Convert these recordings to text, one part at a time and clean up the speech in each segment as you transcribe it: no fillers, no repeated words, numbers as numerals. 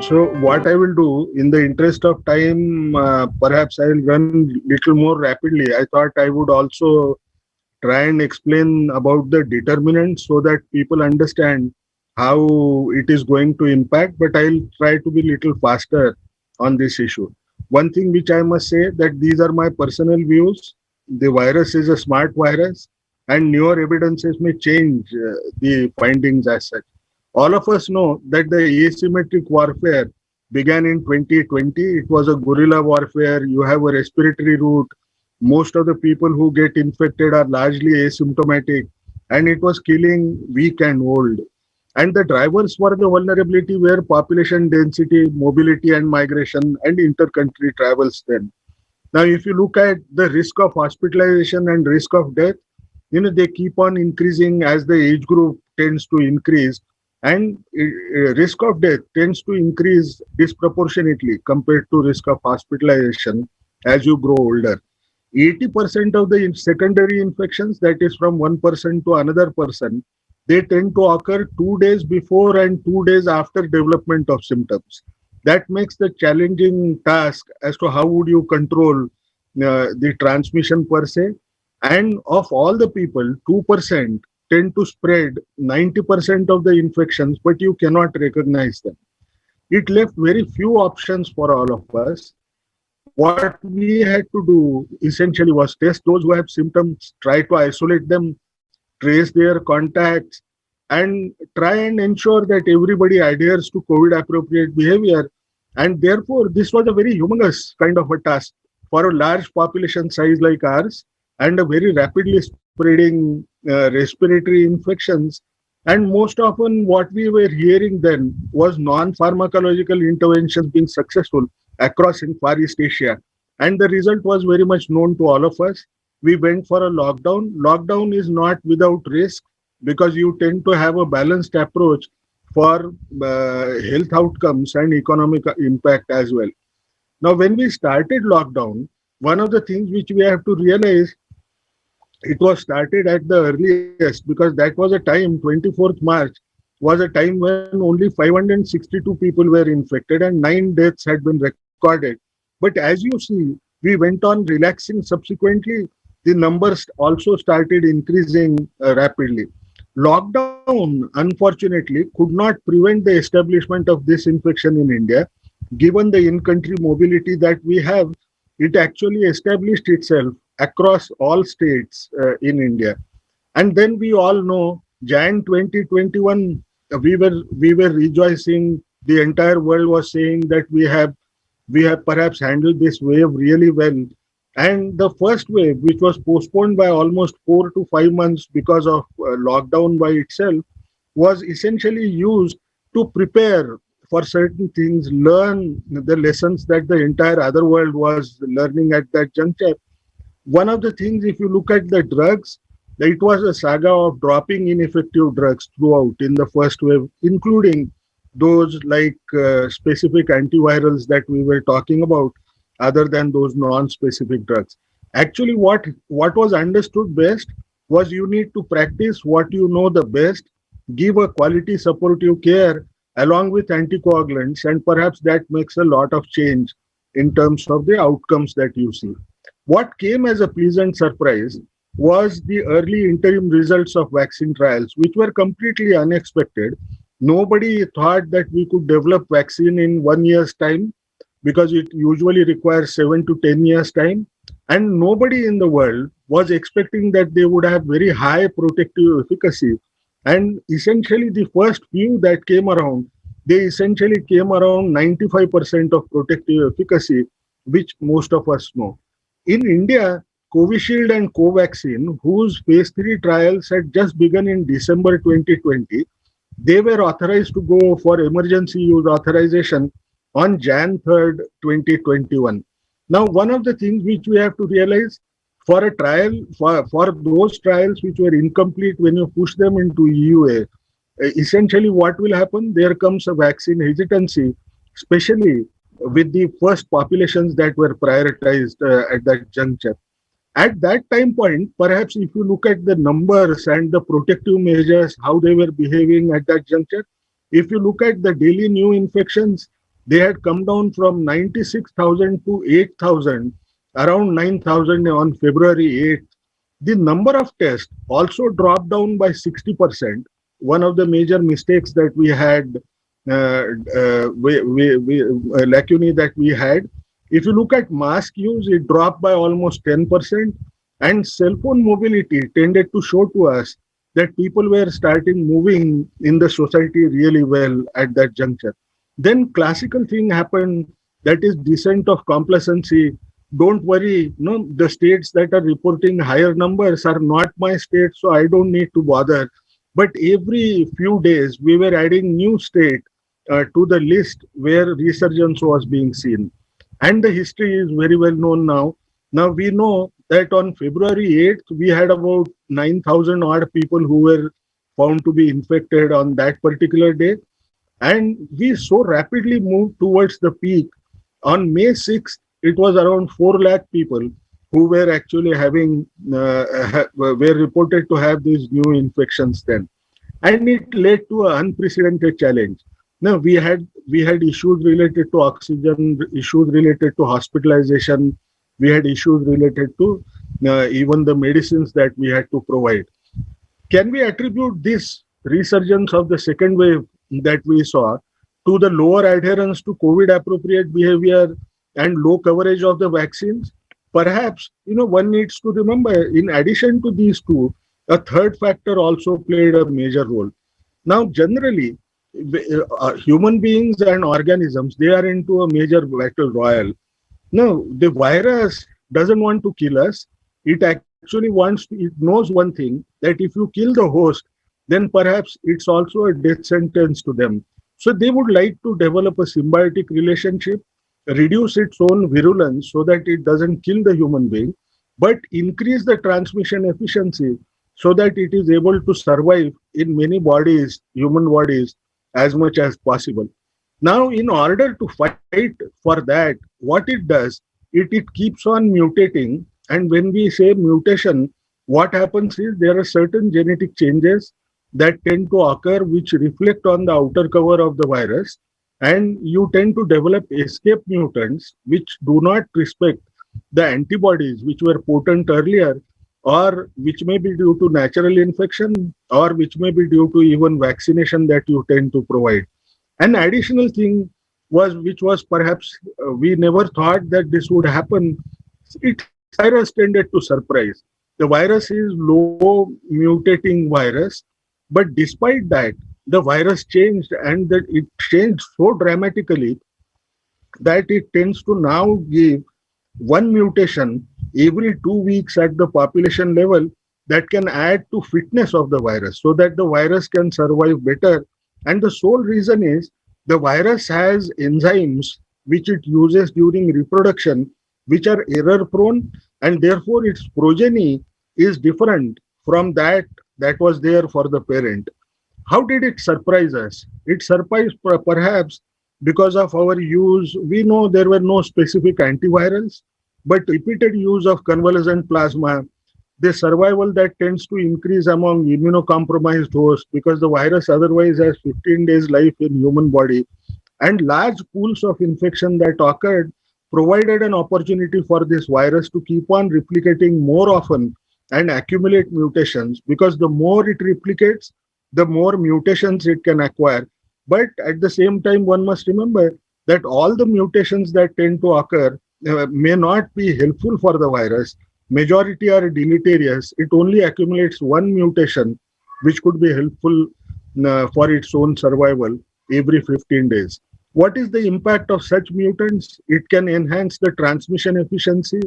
So what I will do in the interest of time, perhaps I will run little more rapidly. I thought I would also try and explain about the determinants so that people understand how it is going to impact, but I'll try to be little faster on this issue. One thing which I must say that these are my personal views. The virus is a smart virus and newer evidences may change the findings as such. All of us know that the asymmetric warfare began in 2020. It was a guerrilla warfare. You have a respiratory route. Most of the people who get infected are largely asymptomatic, and it was killing weak and old. And the drivers for the vulnerability were population density, mobility and migration, and inter-country travels then. Now, if you look at the risk of hospitalization and risk of death, they keep on increasing as the age group tends to increase, and risk of death tends to increase disproportionately compared to risk of hospitalization as you grow older. 80% of the secondary infections, that is from one person to another person, they tend to occur 2 days before and 2 days after development of symptoms. That makes the challenging task as to how would you control the transmission per se. And of all the people, 2% tend to spread 90% of the infections, but you cannot recognize them. It left very few options for all of us. What we had to do essentially was test those who have symptoms, try to isolate them, trace their contacts, and try and ensure that everybody adheres to COVID appropriate behavior. And therefore, this was a very humongous kind of a task for a large population size like ours and a very rapidly spreading respiratory infections. And most often, what we were hearing then was non pharmacological interventions being successful across in Far East Asia. And the result was very much known to all of us. We went for a lockdown. Lockdown is not without risk because you tend to have a balanced approach for health outcomes and economic impact as well. Now, when we started lockdown, one of the things which we have to realize, it was started at the earliest because that was a time, 24th March was a time when only 562 people were infected and 9 deaths had been recorded. But as you see, we went on relaxing subsequently. The numbers also started increasing rapidly. Lockdown, unfortunately, could not prevent the establishment of this infection in India. Given the in country mobility that we have, it actually established itself across all states in India. And then we all know Jan 2021, we were rejoicing. The entire world was saying that we have perhaps handled this wave really well. And the first wave, which was postponed by almost 4 to 5 months because of lockdown by itself, was essentially used to prepare for certain things, learn the lessons that the entire other world was learning at that juncture. One of the things, if you look at the drugs, it was a saga of dropping ineffective drugs throughout in the first wave, including those like specific antivirals that we were talking about, other than those non-specific drugs. Actually, what was understood best was you need to practice what you know the best, give a quality supportive care along with anticoagulants, and perhaps that makes a lot of change in terms of the outcomes that you see. What came as a pleasant surprise was the early interim results of vaccine trials, which were completely unexpected. Nobody thought that we could develop vaccine in 1 year's time because it usually requires 7 to 10 years time. And nobody in the world was expecting that they would have very high protective efficacy. And essentially, the first few that came around, they essentially came around 95% of protective efficacy, which most of us know. In India, Covishield and Covaxin, whose phase 3 trials had just begun in December 2020, they were authorized to go for emergency use authorization on Jan 3rd, 2021. Now, one of the things which we have to realize, for a trial, for those trials which were incomplete when you push them into EUA, essentially what will happen? There comes a vaccine hesitancy, especially with the first populations that were prioritized at that juncture. At that time point, perhaps if you look at the numbers and the protective measures, how they were behaving at that juncture, if you look at the daily new infections, They had come down from 96,000 to 8,000, around 9,000 on February 8th. The number of tests also dropped down by 60%. One of the major mistakes that we had, lacunae that we had. If you look at mask use, it dropped by almost 10%, and cell phone mobility tended to show to us that people were starting moving in the society really well at that juncture. Then classical thing happened, that is descent of complacency. Don't worry, no, the states that are reporting higher numbers are not my states, so I don't need to bother. But every few days, we were adding new state to the list where resurgence was being seen. And the history is very well known now. Now we know that on February 8th, we had about 9,000 odd people who were found to be infected on that particular day. And we so rapidly moved towards the peak. On May 6th, it was around 4 lakh people who were actually having, were reported to have these new infections then. And it led to an unprecedented challenge. Now we had issues related to oxygen, issues related to hospitalization, we had issues related to even the medicines that we had to provide. Can we attribute this resurgence of the second wave that we saw to the lower adherence to COVID appropriate behavior and low coverage of the vaccines? Perhaps, one needs to remember, in addition to these two, a third factor also played a major role. Now, generally, human beings and organisms, they are into a major battle royal. No, the virus doesn't want to kill us. It actually it knows one thing, that if you kill the host, then perhaps it's also a death sentence to them. So they would like to develop a symbiotic relationship, reduce its own virulence so that it doesn't kill the human being, but increase the transmission efficiency so that it is able to survive in many bodies, human bodies, as much as possible. Now, in order to fight for that, what it does, it keeps on mutating. And when we say mutation, what happens is there are certain genetic changes that tend to occur which reflect on the outer cover of the virus. And you tend to develop escape mutants which do not respect the antibodies which were potent earlier, or which may be due to natural infection, or which may be due to even vaccination that you tend to provide. An additional thing was, which was perhaps we never thought that this would happen. It virus tended to surprise. The virus is low mutating virus, but despite that, the virus changed, and that it changed so dramatically that it tends to now give one mutation every 2 weeks at the population level that can add to fitness of the virus so that the virus can survive better. And the sole reason is the virus has enzymes which it uses during reproduction, which are error prone, and therefore its progeny is different from that was there for the parent. How did it surprise us? It surprised perhaps because of our use. We know there were no specific antivirals, but repeated use of convalescent plasma, the survival that tends to increase among immunocompromised hosts because the virus otherwise has 15 days life in human body, and large pools of infection that occurred provided an opportunity for this virus to keep on replicating more often and accumulate mutations, because the more it replicates, the more mutations it can acquire. But at the same time, one must remember that all the mutations that tend to occur may not be helpful for the virus. Majority are deleterious. It only accumulates one mutation which could be helpful for its own survival every 15 days. What is the impact of such mutants? It can enhance the transmission efficiency.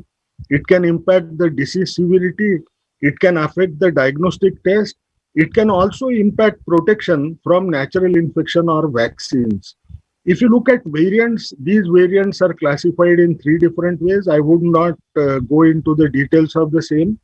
It can impact the disease severity. It can affect the diagnostic test. It can also impact protection from natural infection or vaccines. If you look at variants, these variants are classified in 3 different ways. I would not go into the details of the same.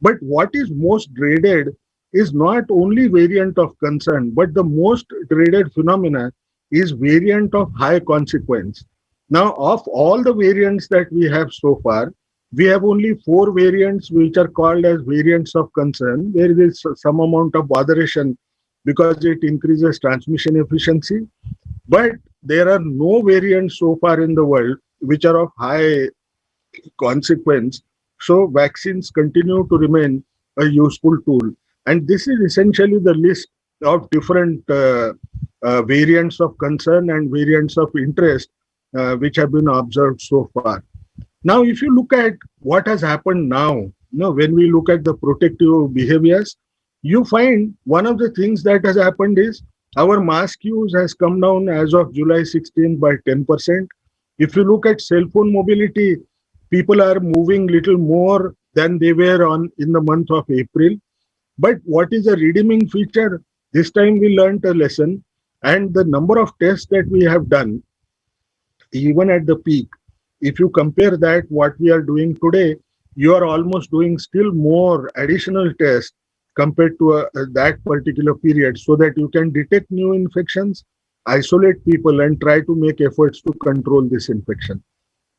But what is most dreaded is not only variant of concern, but the most dreaded phenomena is variant of high consequence. Now, of all the variants that we have so far, we have only 4 variants which are called as variants of concern, where there is some amount of botheration because it increases transmission efficiency. But there are no variants so far in the world which are of high consequence. So vaccines continue to remain a useful tool. And this is essentially the list of different variants of concern and variants of interest which have been observed so far. Now, if you look at what has happened now, when we look at the protective behaviors, you find one of the things that has happened is our mask use has come down as of July 16 by 10%. If you look at cell phone mobility, people are moving little more than they were on in the month of April. But what is a redeeming feature? This time we learned a lesson, and the number of tests that we have done, even at the peak, if you compare that what we are doing today, you are almost doing still more additional tests compared to that particular period, so that you can detect new infections, isolate people, and try to make efforts to control this infection.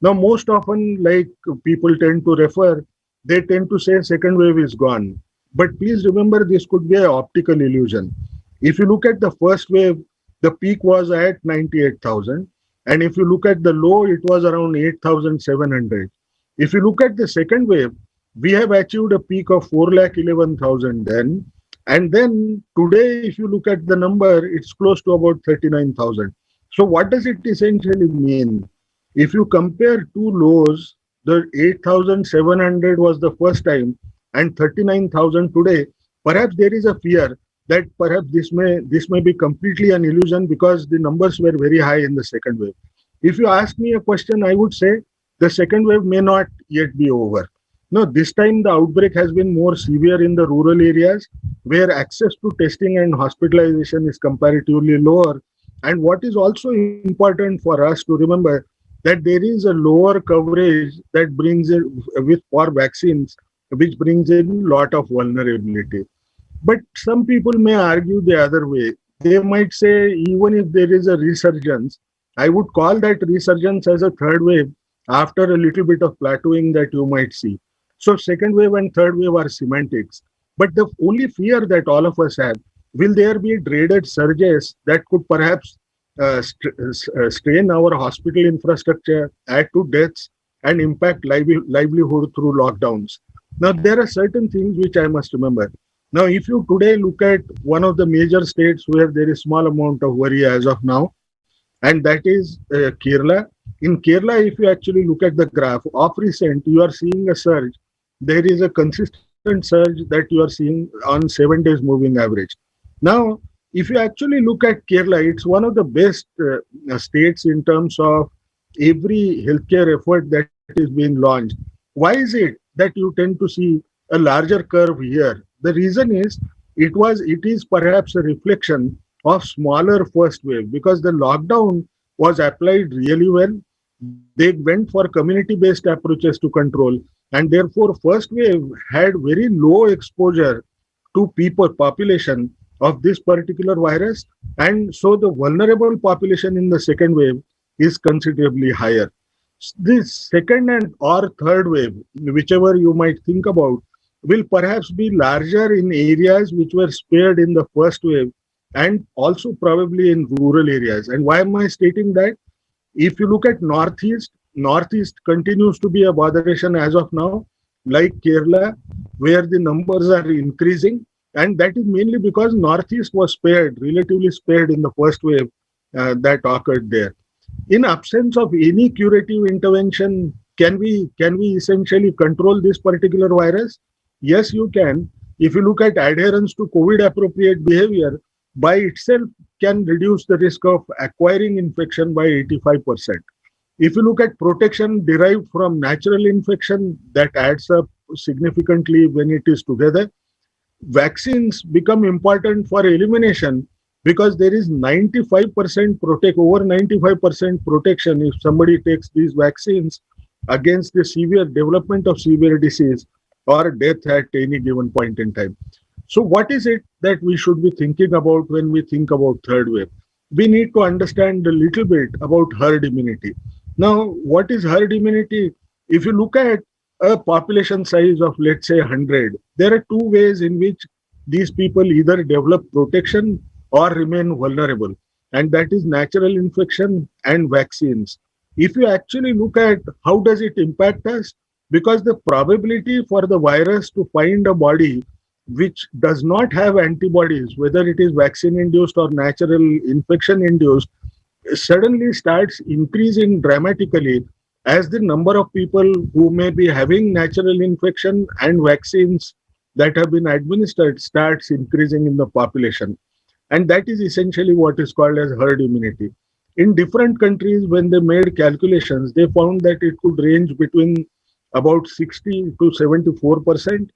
Now, most often, like people tend to refer, they tend to say second wave is gone. But please remember, this could be an optical illusion. If you look at the first wave, the peak was at 98,000. And if you look at the low, it was around 8,700. If you look at the second wave, we have achieved a peak of 4,11,000 then. And then today, if you look at the number, it's close to about 39,000. So what does it essentially mean? If you compare two lows, the 8,700 was the first time and 39,000 today, perhaps there is a fear that perhaps this may be completely an illusion because the numbers were very high in the second wave. If you ask me a question, I would say the second wave may not yet be over. No, this time the outbreak has been more severe in the rural areas where access to testing and hospitalization is comparatively lower. And what is also important for us to remember, that there is a lower coverage that brings in with for vaccines, which brings in a lot of vulnerability. But some people may argue the other way. They might say, even if there is a resurgence, I would call that resurgence as a third wave after a little bit of plateauing that you might see. So second wave and third wave are semantics. But the only fear that all of us have, will there be dreaded surges that could perhaps strain our hospital infrastructure, add to deaths, and impact livelihood through lockdowns? Now, there are certain things which I must remember. Now, if you today look at one of the major states where there is small amount of worry as of now, and that is Kerala. In Kerala, if you actually look at the graph of recent, you are seeing a surge. There is a consistent surge that you are seeing on 7 days moving average. Now, if you actually look at Kerala, it's one of the best states in terms of every healthcare effort that is being launched. Why is it that you tend to see a larger curve here? The reason is it is perhaps a reflection of smaller first wave, because the lockdown was applied really well. They went for community-based approaches to control, and therefore first wave had very low exposure to people population of this particular virus, and so the vulnerable population in the second wave is considerably higher. This second and or third wave, whichever you might think about, will perhaps be larger in areas which were spared in the first wave, and also probably in rural areas. And why am I stating that? If you look at Northeast continues to be a botheration as of now, like Kerala, where the numbers are increasing. And that is mainly because Northeast was relatively spared in the first wave that occurred there. In absence of any curative intervention, can we essentially control this particular virus? Yes, you can. If you look at adherence to COVID appropriate behavior, by itself can reduce the risk of acquiring infection by 85%. If you look at protection derived from natural infection, that adds up significantly when it is together. Vaccines become important for elimination because there is 95% over 95% protection if somebody takes these vaccines against the severe development of severe disease or death at any given point in time. So what is it that we should be thinking about when we think about third wave? We need to understand a little bit about herd immunity. Now, what is herd immunity? If you look at a population size of, let's say, 100, there are two ways in which these people either develop protection or remain vulnerable. and that is natural infection and vaccines. If you actually look at how does it impact us, because the probability for the virus to find a body which does not have antibodies, whether it is vaccine induced or natural infection induced, suddenly starts increasing dramatically as the number of people who may be having natural infection and vaccines that have been administered starts increasing in the population. And that is essentially what is called as herd immunity. In different countries, when they made calculations, they found that it could range between about 60 to 74%.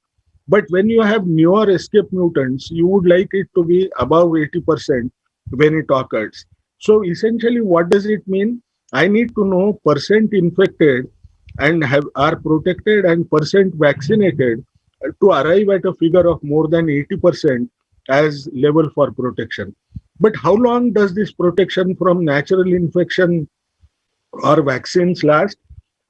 But when you have newer escape mutants, you would like it to be above 80% when it occurs. So essentially, what does it mean? I need to know percent infected and have are protected and percent vaccinated to arrive at a figure of more than 80% as level for protection. But how long does this protection from natural infection or vaccines last?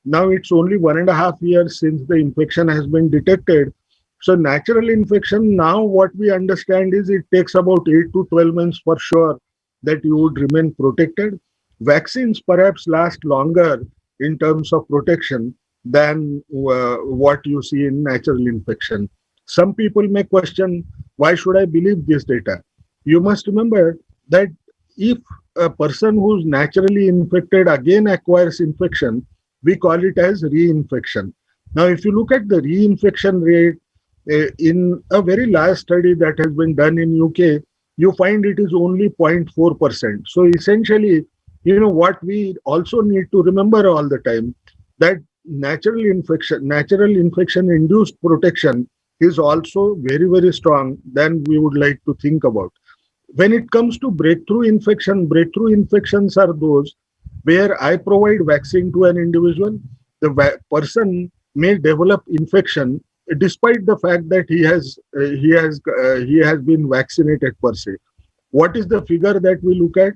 Now it's only 1.5 years since the infection has been detected. So natural infection, now what we understand is it takes about 8 to 12 months for sure that you would remain protected. Vaccines perhaps last longer in terms of protection than what you see in natural infection. Some people may question, why should I believe this data? You must remember that if a person who's naturally infected again acquires infection, we call it as reinfection. Now, if you look at the reinfection rate in a very large study that has been done in UK, you find it is only 0.4%. So essentially, what we also need to remember all the time, that natural infection induced protection is also very, very strong than we would like to think about. When it comes to breakthrough infections are those where I provide vaccine to an individual, the person may develop infection despite the fact that he has been vaccinated per se. What is the figure that we look at?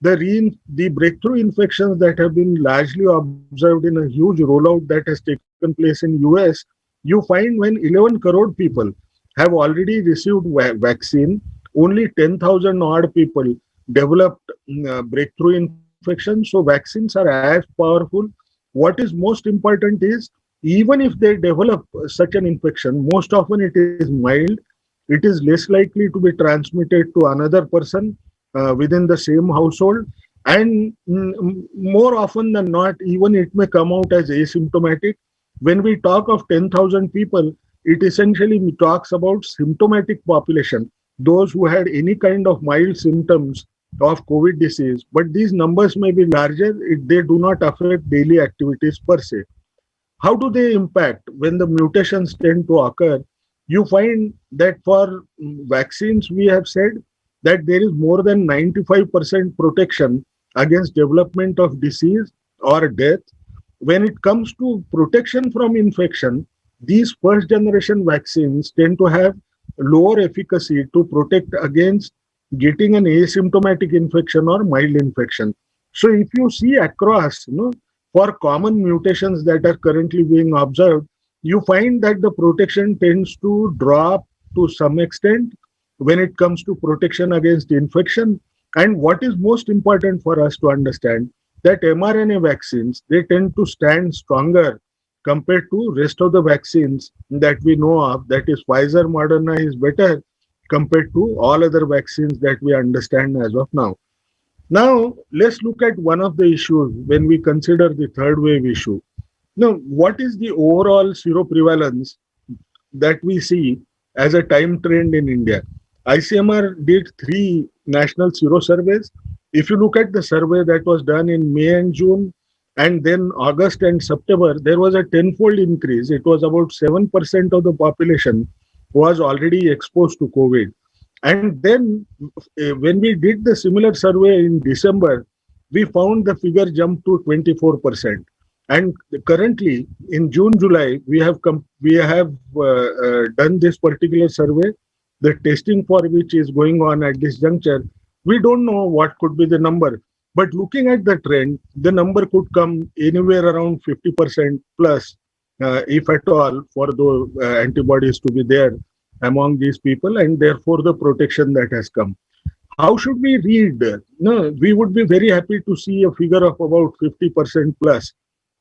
The breakthrough infections that have been largely observed in a huge rollout that has taken place in US, you find when 11 crore people have already received vaccine, only 10,000 odd people developed breakthrough infection. So vaccines are as powerful. What is most important is, even if they develop such an infection, most often it is mild. It is less likely to be transmitted to another person within the same household. And more often than not, even it may come out as asymptomatic. When we talk of 10,000 people, it essentially talks about symptomatic population, those who had any kind of mild symptoms of COVID disease. But these numbers may be larger if they do not affect daily activities per se. How do they impact when the mutations tend to occur? You find that for vaccines, we have said that there is more than 95% protection against development of disease or death. When it comes to protection from infection, these first generation vaccines tend to have lower efficacy to protect against getting an asymptomatic infection or mild infection. So if you see across, for common mutations that are currently being observed, you find that the protection tends to drop to some extent when it comes to protection against infection. And what is most important for us to understand, that mRNA vaccines, they tend to stand stronger compared to rest of the vaccines that we know of. That is, Pfizer, Moderna is better compared to all other vaccines that we understand as of now. Now, let's look at one of the issues when we consider the third wave issue. Now, what is the overall seroprevalence that we see as a time trend in India? ICMR did 3 national sero surveys. If you look at the survey that was done in May and June, and then August and September, there was a tenfold increase. It was about 7% of the population was already exposed to COVID. And then when we did the similar survey in December, we found the figure jumped to 24%. And currently in June, July, we have done this particular survey, the testing for which is going on at this juncture. We don't know what could be the number, but looking at the trend, the number could come anywhere around 50% plus, if at all, for the antibodies to be there among these people, and therefore the protection that has come. how should we read? No, we would be very happy to see a figure of about 50% plus.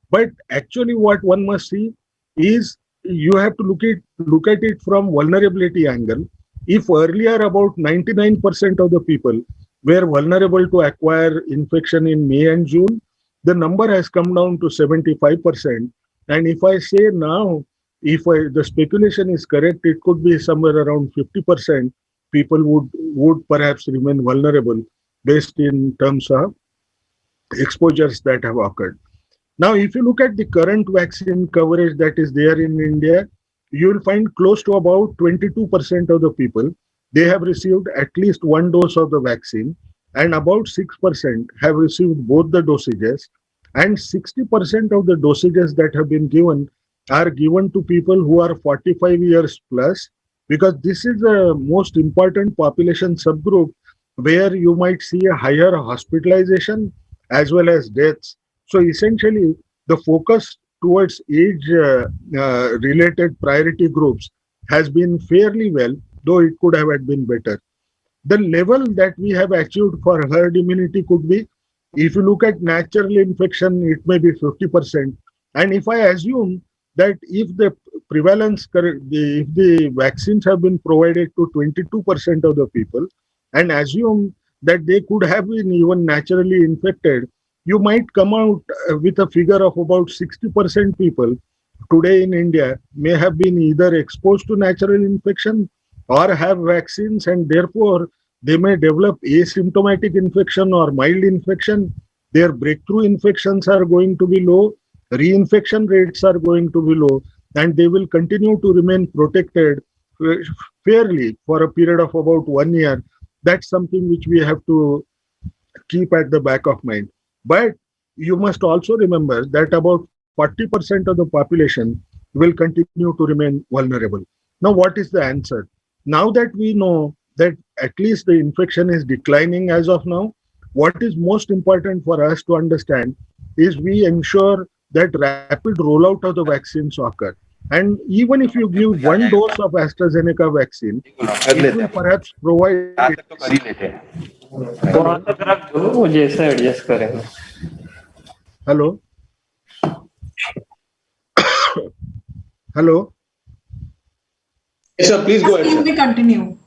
But actually, what one must see is you have to look at it from vulnerability angle. If earlier about 99% of the people were vulnerable to acquire infection in May and June, the number has come down to 75%. And if I say now, if the speculation is correct, it could be somewhere around 50% people would perhaps remain vulnerable based in terms of exposures that have occurred. Now, if you look at the current vaccine coverage that is there in India, you will find close to about 22% of the people, they have received at least one dose of the vaccine, and about 6% have received both the dosages, and 60% of the dosages that have been given are given to people who are 45 years plus, because this is the most important population subgroup where you might see a higher hospitalization as well as deaths. So essentially, the focus towards age related priority groups has been fairly well, though it could have had been better. The level that we have achieved for herd immunity could be, if you look at natural infection, it may be 50%. And if I assume that if the if the vaccines have been provided to 22% of the people, and assume that they could have been even naturally infected, you might come out with a figure of about 60% people today in India may have been either exposed to natural infection or have vaccines, and therefore they may develop asymptomatic infection or mild infection. Their breakthrough infections are going to be low, reinfection rates are going to be low, and they will continue to remain protected uh, fairly for a period of about 1 year. That's something which we have to keep at the back of mind. But you must also remember that about 40% of the population will continue to remain vulnerable. Now, what is the answer? Now that we know that at least the infection is declining as of now, what is most important for us to understand is we ensure that rapid rollout of the vaccines occur. And even if you give one dose of AstraZeneca vaccine, कर it लेते will हैं अपन। perhaps provide. यहाँ तक तो कर ही लेते हैं। वहां Hello, तक रख दो, वो जैसे एडजस्ट करेंगे। hello, hello. Yes, sir, please go Yes, ahead, please sir. we continue.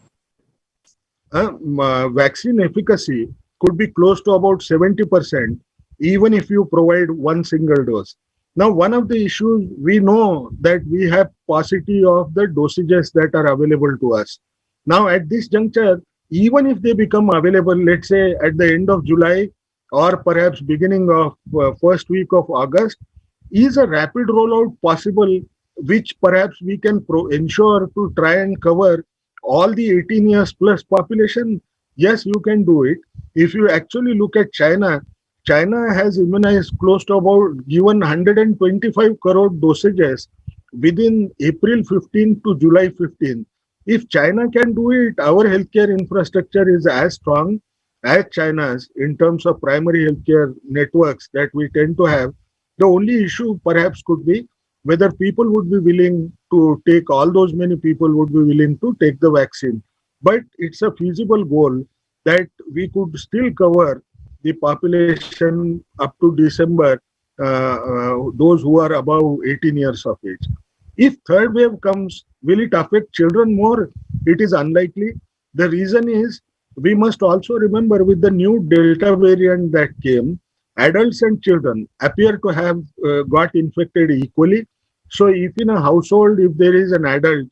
Vaccine efficacy could be close to about 70%, even if you provide one single dose. Now, one of the issues we know that we have paucity of the dosages that are available to us. Now, at this juncture, even if they become available, let's say at the end of July or perhaps beginning of first week of August, is a rapid rollout possible, which perhaps we can ensure to try and cover all the 18 years plus population? Yes, you can do it. If you actually look at China, China has immunized close to about given 125 crore dosages within April 15 to July 15. If China can do it, our healthcare infrastructure is as strong as China's in terms of primary healthcare networks that we tend to have. The only issue perhaps could be whether people would be willing to take, all those many people would be willing to take the vaccine. But it's a feasible goal that we could still cover the population up to December, those who are above 18 years of age. If third wave comes, will it affect children more? It is unlikely. The reason is we must also remember with the new Delta variant that came, adults and children appear to have got infected equally. So if in a household, if there is an adult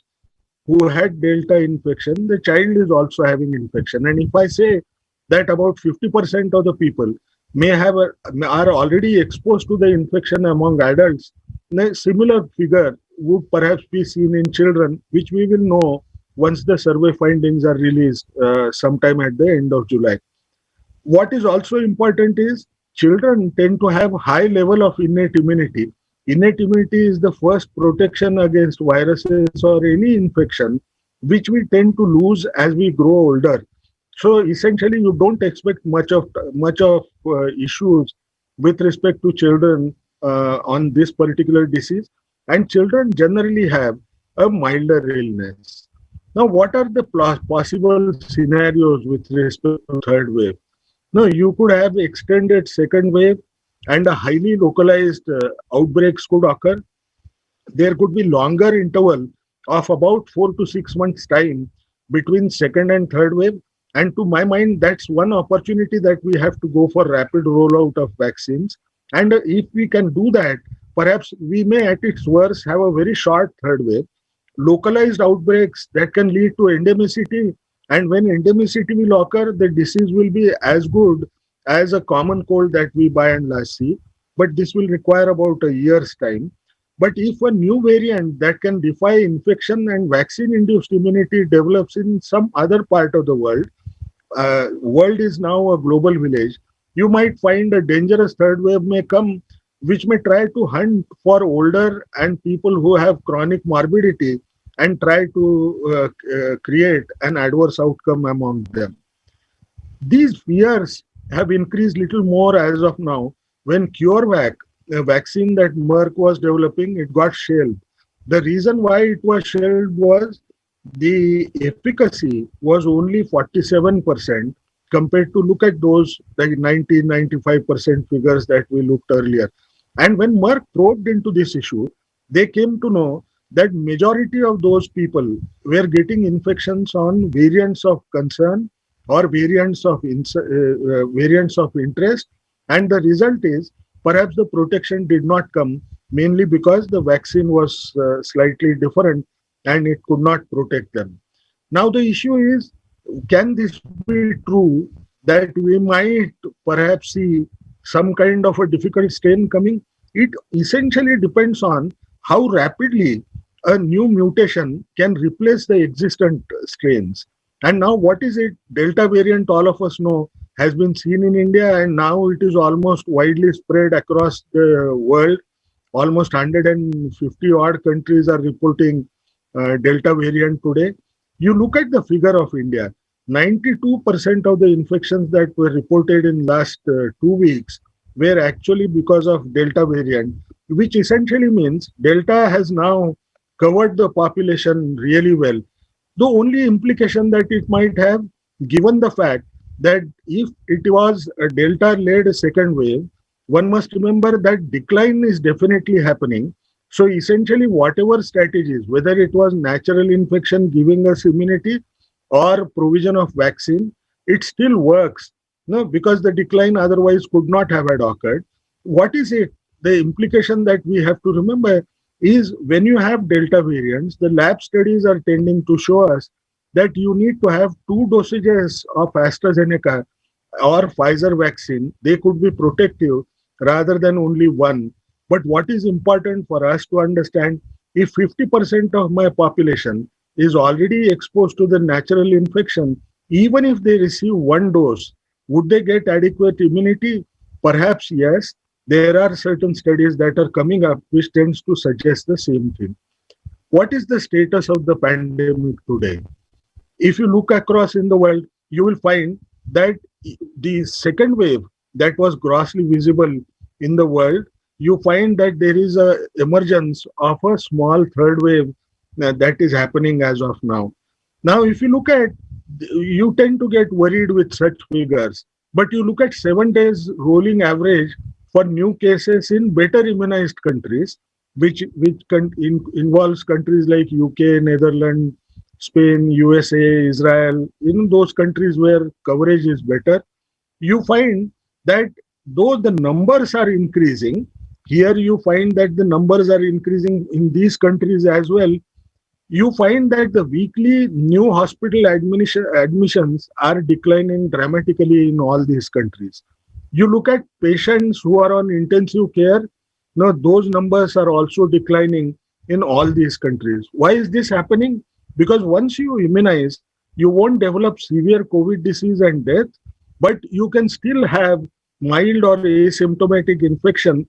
who had Delta infection, the child is also having infection. And if I say that about 50% of the people may are already exposed to the infection among adults, a similar figure would perhaps be seen in children, which we will know once the survey findings are released sometime at the end of July. What is also important is children tend to have high level of innate immunity. Innate immunity is the first protection against viruses or any infection, which we tend to lose as we grow older. So essentially, you don't expect much of issues with respect to children on this particular disease, and children generally have a milder illness. Now, what are the possible scenarios with respect to third wave? No, you could have extended second wave and a highly localized outbreaks could occur. There could be longer interval of about 4 to 6 months time between second and third wave. And to my mind, that's one opportunity that we have to go for rapid rollout of vaccines. And if we can do that, perhaps we may at its worst have a very short third wave, localized outbreaks that can lead to endemicity. And when endemicity will occur, the disease will be as good as a common cold that we by and large see. But this will require about a year's time. But if a new variant that can defy infection and vaccine induced immunity develops in some other part of the world is now a global village, you might find a dangerous third wave may come, which may try to hunt for older and people who have chronic morbidity and try to create an adverse outcome among them. These fears have increased little more as of now when CureVac, a vaccine that Merck was developing, it got shelved. The reason why it was shelved was the efficacy was only 47% compared to look at those like 90-95% figures that we looked earlier. And when Merck probed into this issue, they came to know that majority of those people were getting infections on variants of concern or variants of interest, and the result is perhaps the protection did not come mainly because the vaccine was slightly different and it could not protect them. Now the issue is, can this be true that we might perhaps see some kind of a difficult strain coming? It essentially depends on how rapidly a new mutation can replace the existent strains. And now what is it? Delta variant, all of us know, has been seen in India and now it is almost widely spread across the world. Almost 150 odd countries are reporting Delta variant today. You look at the figure of India, 92% of the infections that were reported in last 2 weeks were actually because of Delta variant, which essentially means Delta has now covered the population really well. The only implication that it might have, given the fact that if it was a Delta-led second wave, one must remember that decline is definitely happening. So essentially, whatever strategies, whether it was natural infection giving us immunity or provision of vaccine, it still works, no, because the decline otherwise could not have had occurred. What is it? The implication that we have to remember is when you have Delta variants, the lab studies are tending to show us that you need to have 2 dosages of AstraZeneca or Pfizer vaccine. They could be protective rather than only one. But what is important for us to understand, if 50% of my population is already exposed to the natural infection, even if they receive 1 dose, would they get adequate immunity? Perhaps yes. There are certain studies that are coming up which tends to suggest the same thing. What is the status of the pandemic today? If you look across in the world, you will find that the second wave that was grossly visible in the world, you find that there is a emergence of a small third wave that is happening as of now. Now, if you look at, you tend to get worried with such figures, but you look at 7 days rolling average for new cases in better immunized countries, which involves countries like UK, Netherlands, Spain, USA, Israel, in those countries where coverage is better, you find that though the numbers are increasing, here you find that the numbers are increasing in these countries as well. You find that the weekly new hospital admissions are declining dramatically in all these countries. You look at patients who are on intensive care, now those numbers are also declining in all these countries. Why is this happening? Because once you immunize, you won't develop severe COVID disease and death, but you can still have mild or asymptomatic infection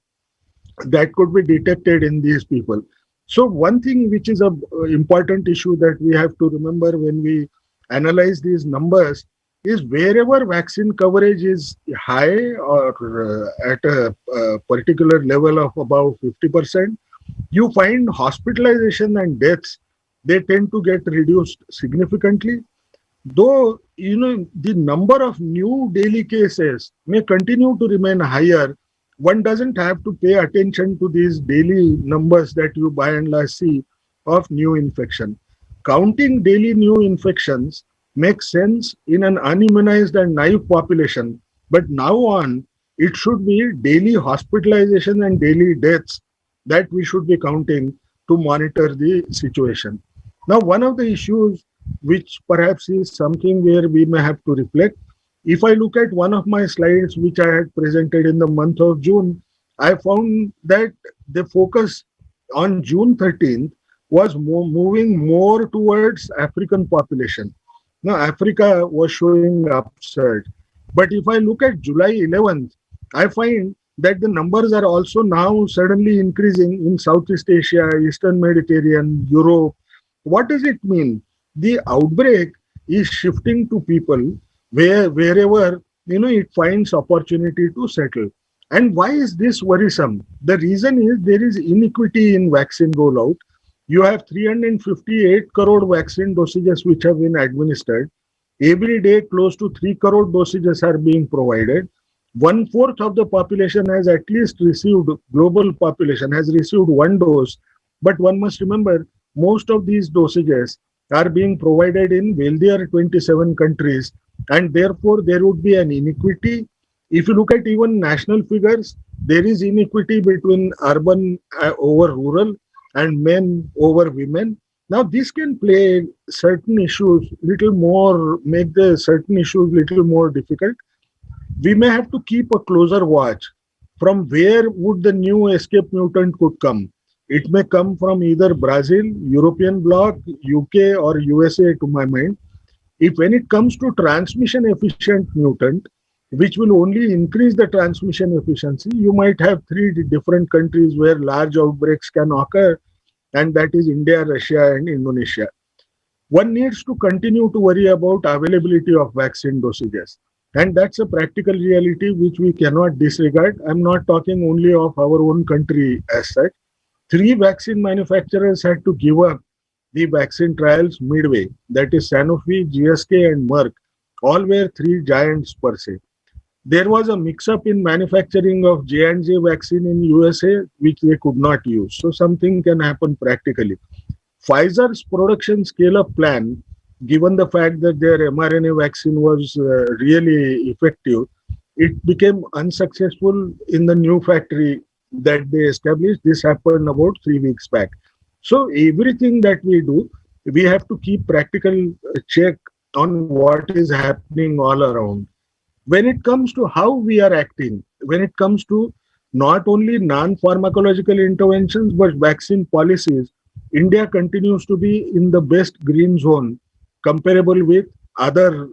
that could be detected in these people. So one thing which is an important issue that we have to remember when we analyze these numbers is wherever vaccine coverage is high or at a particular level of about 50%, you find hospitalization and deaths, they tend to get reduced significantly. Though, the number of new daily cases may continue to remain higher, one doesn't have to pay attention to these daily numbers that you by and large see of new infection. Counting daily new infections makes sense in an unimmunized and naive population, but now on, it should be daily hospitalization and daily deaths that we should be counting to monitor the situation. Now, one of the issues which perhaps is something where we may have to reflect. If I look at one of my slides which I had presented in the month of June, I found that the focus on June 13th was moving more towards African population. Now, Africa was showing upsurge. But if I look at July 11th, I find that the numbers are also now suddenly increasing in Southeast Asia, Eastern Mediterranean, Europe. What does it mean? The outbreak is shifting to people wherever it finds opportunity to settle. And why is this worrisome? The reason is there is inequity in vaccine rollout. You have 358 crore vaccine dosages which have been administered. Every day, close to 3 crore dosages are being provided. 1/4 of the population has at least received, global population has received one dose. But one must remember, most of these dosages are being provided in wealthier 27 countries, and therefore there would be an inequity. If you look at even national figures, there is inequity between urban over rural and men over women. Now, this can play certain issues little more, make the certain issues little more difficult. We may have to keep a closer watch from where would the new escape mutant could come. It may come from either Brazil, European bloc, UK, or USA, to my mind. If when it comes to transmission efficient mutant, which will only increase the transmission efficiency, you might have three different countries where large outbreaks can occur, and that is India, Russia, and Indonesia. One needs to continue to worry about availability of vaccine dosages. And that's a practical reality which we cannot disregard. I'm not talking only of our own country as such. 3 vaccine manufacturers had to give up the vaccine trials midway. That is Sanofi, GSK, and Merck. All were 3 giants per se. There was a mix-up in manufacturing of J&J vaccine in USA, which they could not use. So something can happen practically. Pfizer's production scale-up plan, given the fact that their mRNA vaccine was really effective, it became unsuccessful in the new factory that they established. This happened about 3 weeks back. So everything that we do, we have to keep practical check on what is happening all around. When it comes to how we are acting, when it comes to not only non-pharmacological interventions, but vaccine policies, India continues to be in the best green zone comparable with other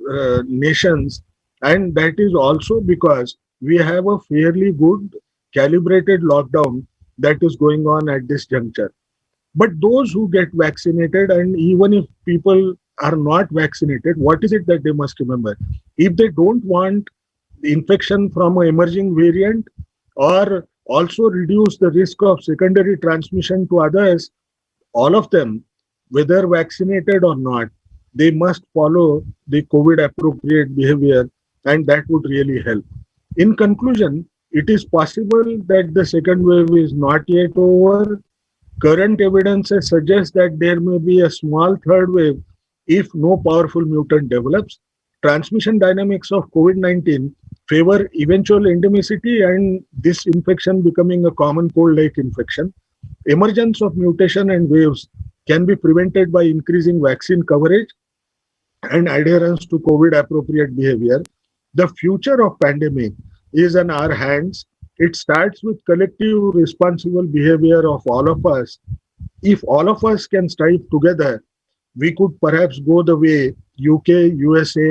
nations. And that is also because we have a fairly good calibrated lockdown that is going on at this juncture. But those who get vaccinated, and even if people are not vaccinated, what is it that they must remember? If they don't want the infection from an emerging variant or also reduce the risk of secondary transmission to others, all of them, whether vaccinated or not, they must follow the COVID appropriate behavior, and that would really help. In conclusion, it is possible that the second wave is not yet over. Current evidences suggest that there may be a small third wave if no powerful mutant develops. Transmission dynamics of COVID-19 favor eventual endemicity and this infection becoming a common cold-like infection. Emergence of mutation and waves can be prevented by increasing vaccine coverage and adherence to COVID-appropriate behavior. The future of pandemic is in our hands. It starts with collective responsible behavior of all of us. If all of us can strive together, we could perhaps go the way UK, USA,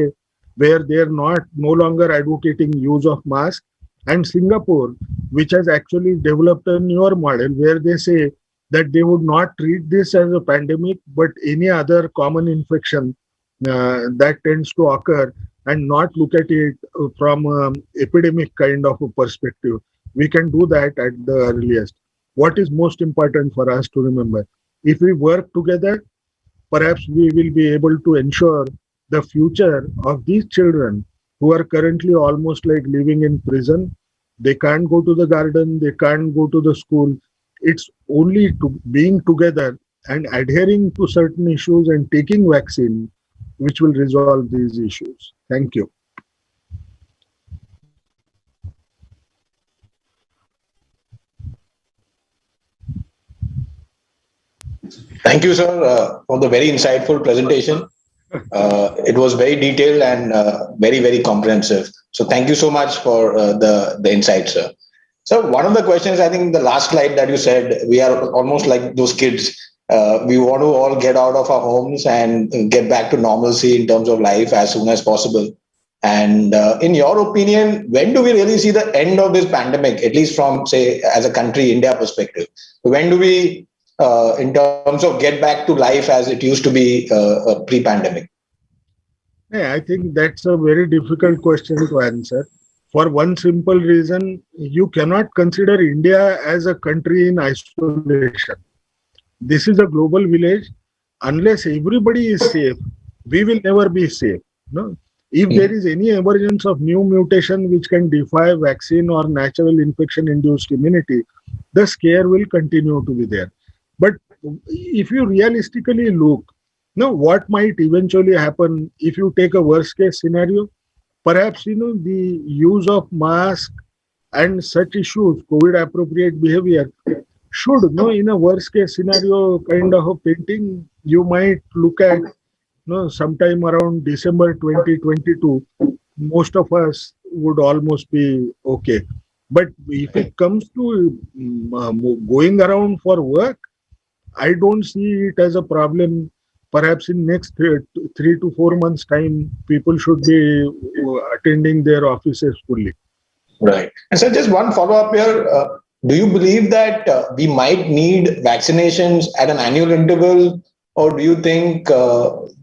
where they are no longer advocating use of masks, and Singapore, which has actually developed a newer model where they say that they would not treat this as a pandemic, but any other common infection that tends to occur, and not look at it from an epidemic kind of a perspective. We can do that at the earliest. What is most important for us to remember? If we work together, perhaps we will be able to ensure the future of these children who are currently almost like living in prison. They can't go to the garden, they can't go to the school. It's only to being together and adhering to certain issues and taking vaccine which will resolve these issues. Thank you. Thank you, sir, for the very insightful presentation. It was very detailed and very, very comprehensive. So thank you so much for the insight, sir. So one of the questions, I think the last slide that you said, we are almost like those kids. We want to all get out of our homes and get back to normalcy in terms of life as soon as possible. And in your opinion, when do we really see the end of this pandemic, at least from, say, as a country, India perspective? When do we, in terms of get back to life as it used to be pre-pandemic? Yeah, I think that's a very difficult question to answer. For one simple reason, you cannot consider India as a country in isolation. This is a global village. Unless everybody is safe, we will never be safe. No? If there is any emergence of new mutation which can defy vaccine or natural infection-induced immunity, the scare will continue to be there. But if you realistically look, what might eventually happen if you take a worst-case scenario? Perhaps the use of mask and such issues, COVID-appropriate behavior, should in a worst-case scenario kind of a painting, you might look at sometime around December 2022, most of us would almost be okay. But if it comes to going around for work, I don't see it as a problem. Perhaps in next 3 to 4 months' time, people should be attending their offices fully. Right. And so just one follow-up here. Do you believe that we might need vaccinations at an annual interval? Or do you think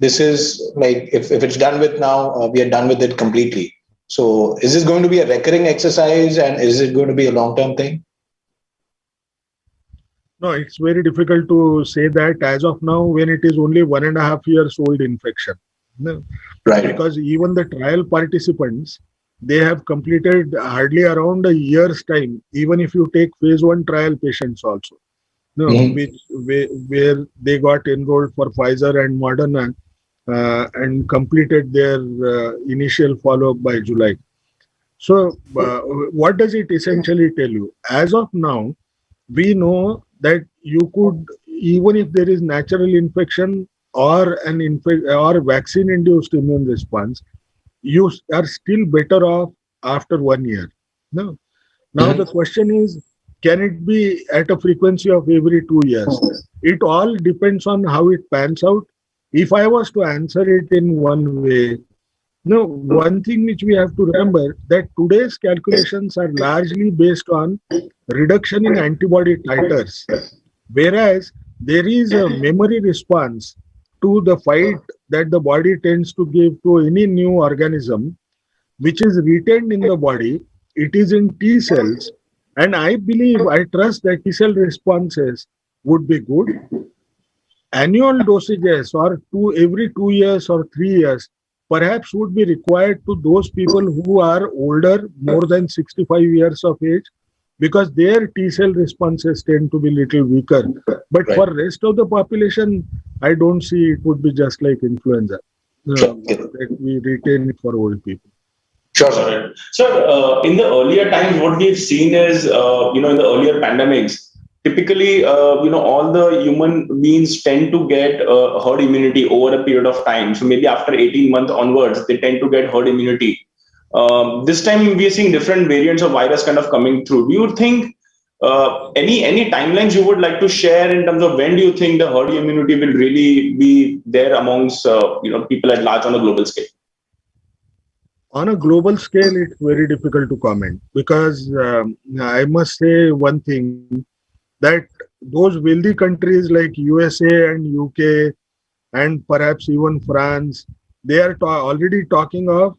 this is like, if it's done with now, we are done with it completely? So is this going to be a recurring exercise and is it going to be a long-term thing? No, it's very difficult to say that as of now when it is only 1.5 years old infection. No? Right. Because even the trial participants, they have completed hardly around a year's time, even if you take phase 1 trial patients also. Where they got enrolled for Pfizer and Moderna and completed their initial follow-up by July. So what does it essentially tell you? As of now, we know that you could, even if there is natural infection or or vaccine-induced immune response, you are still better off after 1 year. No. Now the question is, can it be at a frequency of every 2 years? It all depends on how it pans out. If I was to answer it in one way, one thing which we have to remember that today's calculations are largely based on reduction in antibody titers, whereas there is a memory response to the fight that the body tends to give to any new organism, which is retained in the body. It is in T cells. And I trust that T cell responses would be good. Annual dosages or every 2 years or 3 years perhaps would be required to those people who are older, more than 65 years of age, because their T cell responses tend to be little weaker. But for rest of the population, I don't see it would be just like influenza. That we retain it for old people. Sure, sir. Sir, in the earlier times, what we've seen is, in the earlier pandemics, typically, all the human beings tend to get herd immunity over a period of time. So maybe after 18 months onwards, they tend to get herd immunity. This time, we are seeing different variants of virus kind of coming through. Do you think any timelines you would like to share in terms of when do you think the herd immunity will really be there amongst people at large on a global scale? On a global scale, it's very difficult to comment because I must say one thing, that those wealthy countries like USA and UK and perhaps even France, they are already talking of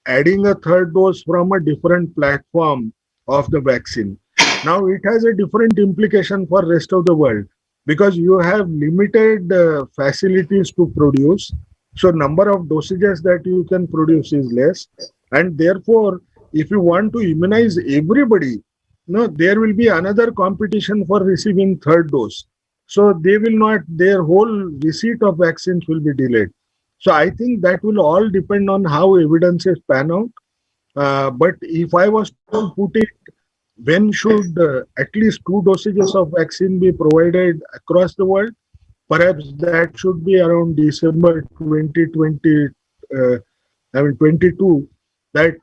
adding a third dose from a different platform of the vaccine. Now it has a different implication for rest of the world. because you have limited facilities to produce. So number of dosages that you can produce is less, and therefore, if you want to immunize everybody, no, there will be another competition for receiving third dose. So they will not, their whole receipt of vaccines will be delayed. So I think that will all depend on how evidences pan out. But if I was to put it, when should at least two dosages of vaccine be provided across the world? Perhaps that should be around December 2020, 22, that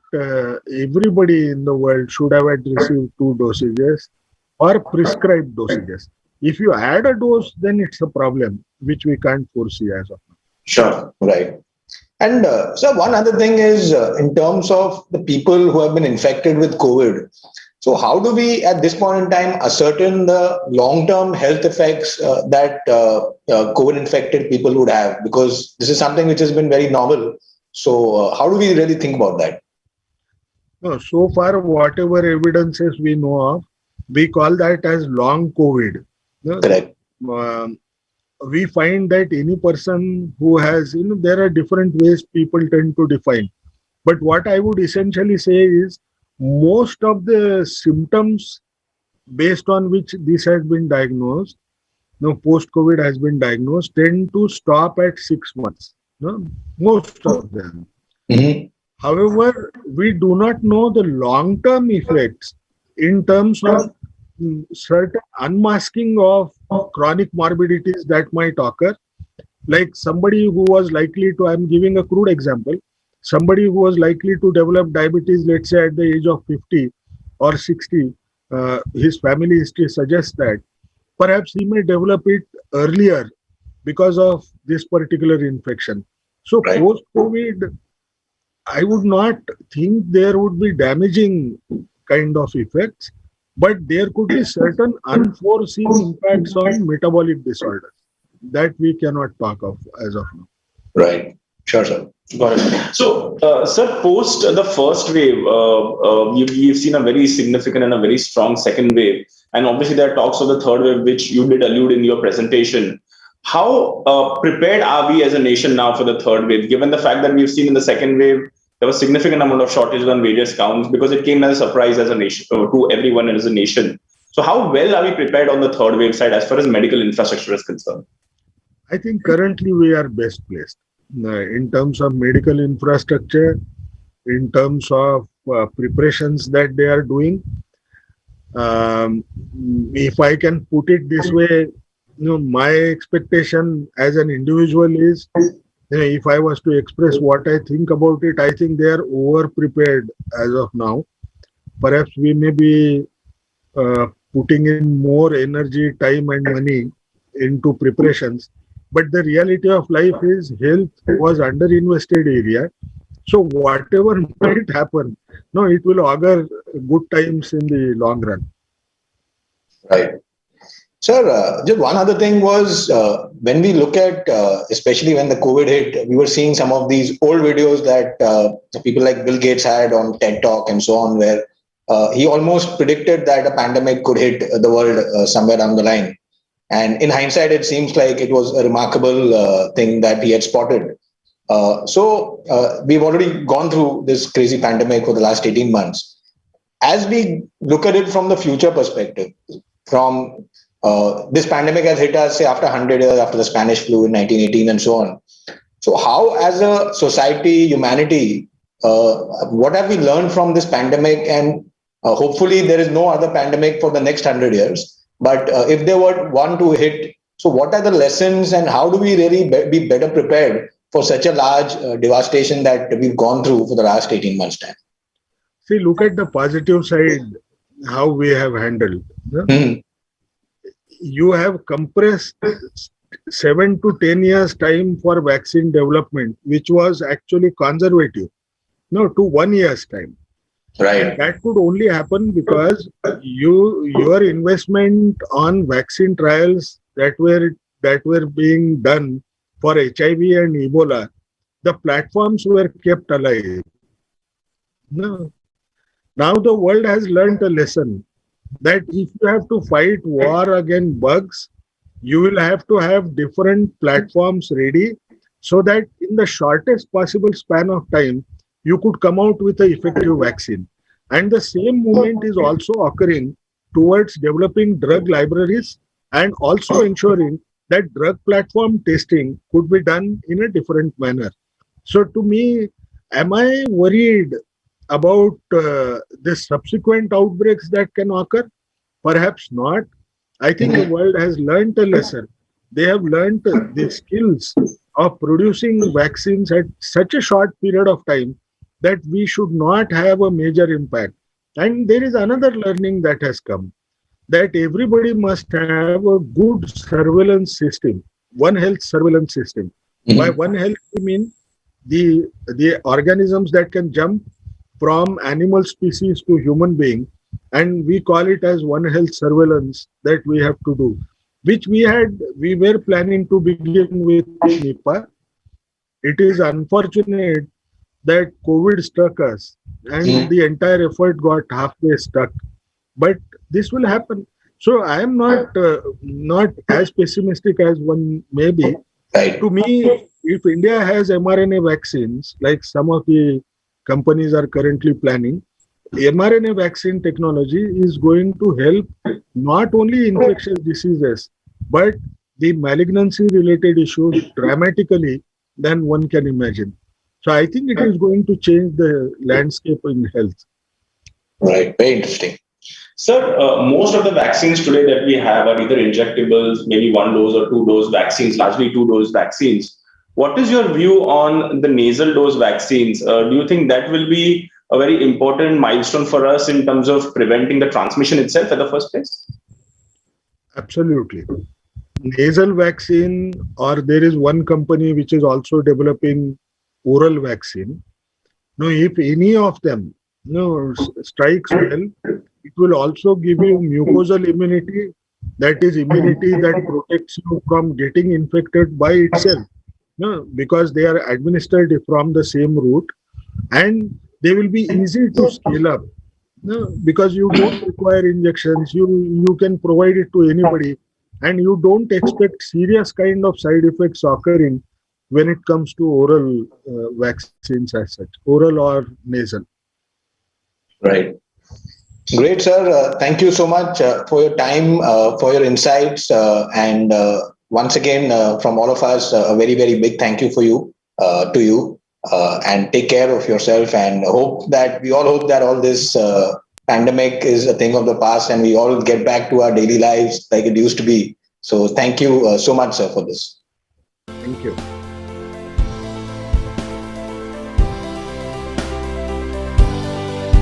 everybody in the world should have had received two dosages or prescribed dosages. If you add a dose, then it's a problem which we can't foresee as of now. Sure. Right. And so one other thing is in terms of the people who have been infected with COVID. So how do we at this point in time ascertain the long-term health effects that COVID infected people would have? Because this is something which has been very novel. So how do we really think about that? No, so far, whatever evidences we know of, we call that as long COVID. No, Correct. we find that any person who has, there are different ways people tend to define. But what I would essentially say is most of the symptoms based on which this has been diagnosed, post-COVID has been diagnosed, tend to stop at 6 months. No, most of them. Mhm. However, we do not know the long-term effects in terms of certain unmasking of chronic morbidities that might occur. Like somebody who was likely to, I'm giving a crude example, somebody who was likely to develop diabetes, let's say at the age of 50 or 60, his family history suggests that perhaps he may develop it earlier because of this particular infection. So Right. post-COVID, I would not think there would be damaging kind of effects, but there could be certain unforeseen impacts on metabolic disorders that we cannot talk of as of now. Right. Sure, sir. Got it. So, sir, post the first wave, you've seen a very significant and a very strong second wave. And obviously, there are talks of the third wave, which you did allude in your presentation. How prepared are we as a nation now for the third wave, given the fact that we've seen in the second wave, there was significant amount of shortages on various counts because it came as a surprise as a nation to everyone as a nation. So, how well are we prepared on the third wave side as far as medical infrastructure is concerned? I think currently we are best placed in terms of medical infrastructure, in terms of preparations that they are doing. If I can put it this way, my expectation as an individual is, if I was to express what I think about it, I think they are over prepared as of now. Perhaps we may be putting in more energy, time, and money into preparations. But the reality of life is health was underinvested area. So whatever might happen, it will augur good times in the long run. Right. Sir, just one other thing was when we look at, especially when the COVID hit, we were seeing some of these old videos that people like Bill Gates had on TED Talk and so on, where he almost predicted that a pandemic could hit the world somewhere down the line. And in hindsight, it seems like it was a remarkable thing that he had spotted. So we've already gone through this crazy pandemic for the last 18 months. As we look at it from the future perspective, from this pandemic has hit us, say, after 100 years, after the Spanish flu in 1918 and so on. So how, as a society, humanity, what have we learned from this pandemic? And hopefully there is no other pandemic for the next 100 years. But if there were one to hit, so what are the lessons and how do we really be better prepared for such a large devastation that we've gone through for the last 18 months' time? See, look at the positive side, how we have handled. Mm-hmm. You have compressed 7 to 10 years time for vaccine development, which was actually conservative, to 1 year's time. Right. That could only happen because your investment on vaccine trials that were being done for HIV and Ebola, the platforms were kept alive. No. Now the world has learned a lesson that if you have to fight war against bugs, You will have to have different platforms ready so that in the shortest possible span of time, you could come out with an effective vaccine. And the same movement is also occurring towards developing drug libraries and also ensuring that drug platform testing could be done in a different manner. So, to me, am I worried about the subsequent outbreaks that can occur? Perhaps not. I think the world has learned a lesson. They have learned the skills of producing vaccines at such a short period of time that we should not have a major impact. And there is another learning that has come, that everybody must have a good surveillance system, one health surveillance system. By one health, we mean the organisms that can jump from animal species to human being, and we call it as one health surveillance that we have to do, which we were planning to begin with Nipah. It is unfortunate that COVID struck us and the entire effort got halfway stuck. But this will happen. So I am not as pessimistic as one may be. Right. To me, if India has mRNA vaccines, like some of the companies are currently planning, mRNA vaccine technology is going to help not only infectious diseases, but the malignancy related issues dramatically than one can imagine. So I think it is going to change the landscape in health. Right. Very interesting. Sir, most of the vaccines today that we have are either injectables, maybe 1 dose or 2 dose vaccines, largely 2 dose vaccines. What is your view on the nasal dose vaccines? Do you think that will be a very important milestone for us in terms of preventing the transmission itself at the first place? Absolutely. Nasal vaccine, or there is one company which is also developing oral vaccine. Now, if any of them strikes well, it will also give you mucosal immunity, that is immunity that protects you from getting infected by itself, because they are administered from the same route, and they will be easy to scale up, because you don't require injections. You can provide it to anybody, and you don't expect serious kind of side effects occurring when it comes to oral vaccines as such, oral or nasal. Right. Great, sir. Thank you so much for your time, for your insights, and once again, from all of us, a very, very big thank you to you, and take care of yourself. And we all hope that all this pandemic is a thing of the past, and we all get back to our daily lives like it used to be. So, thank you so much, sir, for this. Thank you.